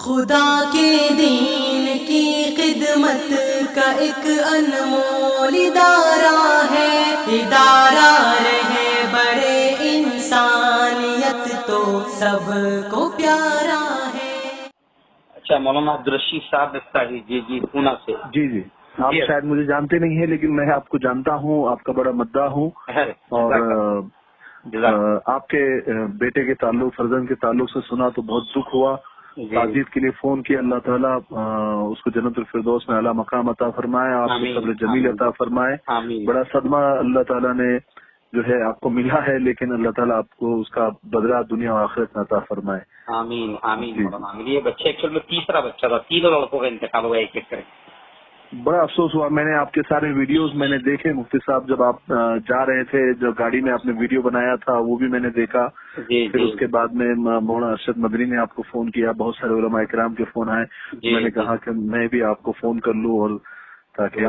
خدا کے دین کی خدمت کا ایک انمول ادارہ ہے، ادارہ رہے بڑے انسانیت تو سب کو پیارا ہے۔ اچھا، مولانا عبدالرشید صاحب جی پونا سے۔ جی آپ شاید مجھے جانتے نہیں ہیں، لیکن میں آپ کو جانتا ہوں، آپ کا بڑا مداح ہوں، اور آپ کے بیٹے کے تعلق، فرزند کے تعلق سے سنا تو بہت دکھ ہوا۔ تعزیت کے لیے فون کیا، اللہ تعالیٰ اس کو جنت الفردوس میں اعلیٰ مقام عطا فرمائے، آپ کو صبر جمیل عطا فرمائے۔ بڑا صدمہ اللہ تعالیٰ نے جو ہے آپ کو ملا ہے، لیکن اللہ تعالیٰ آپ کو اس کا بدلہ دنیا و آخرت میں عطا فرمائے۔ آمین آمین آمین۔ یہ بچے ایکچوئل میں تیسرا بچہ تھا، تینوں لڑکوں کا انتقال ہوا ایک ایک کر کے۔ بڑا افسوس ہوا، میں نے آپ کے سارے ویڈیوز میں نے دیکھے مفتی صاحب، جب آپ جا رہے تھے، جو گاڑی میں آپ نے ویڈیو بنایا تھا وہ بھی میں نے دیکھا۔ پھر اس کے بعد میں مولانا ارشد مدنی نے آپ کو فون کیا، بہت سارے علماء کرام کے فون آئے، میں نے کہا کہ میں بھی آپ کو فون کر لوں، اور تاکہ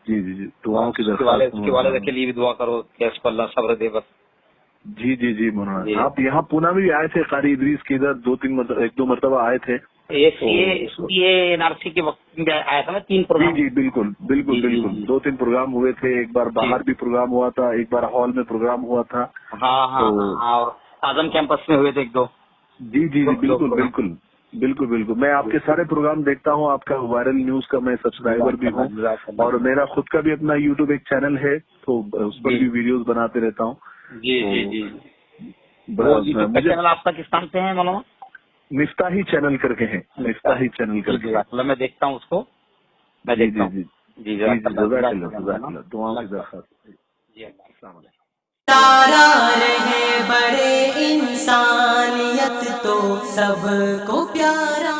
جی دعاؤں کی درخواست۔ اس کے والد کے لیے بھی دعا کرو کہ اس کو اللہ صبر دے بس۔ جی مولانا، آپ یہاں پونا میں بھی آئے تھے، قاری ادریس کے ادھر ایک دو مرتبہ آئے تھے۔ یہ NRC کے وقت میں آیا تھا نا 3 پروگرام۔ جی بالکل 2-3 پروگرام ہوئے تھے، ایک بار باہر بھی پروگرام ہوا تھا، ایک بار ہال میں پروگرام ہوا تھا۔ ہاں، اور اعظم کیمپس میں ہوئے تھے 1-2۔ جی بالکل میں آپ کے سارے پروگرام دیکھتا ہوں، آپ کا وائرل نیوز کا میں سبسکرائبر بھی ہوں، اور میرا خود کا بھی اپنا یوٹیوب ایک چینل ہے، تو اس پر بھی ویڈیوز بناتے رہتا ہوں۔ جی چینل آپ کا کس نام سے ہے مولانا؟ مفتاحی چینل کر کے ہیں، مفتاحی چینل کر کے۔ میں دیکھتا ہوں اس کو، میں دیکھتا ہوں۔ جی جزاک اللہ، دعاؤں کی درخواست۔ جی السلام علیکم۔ تارا رہے بڑے انسانیت تو سب کو پیارا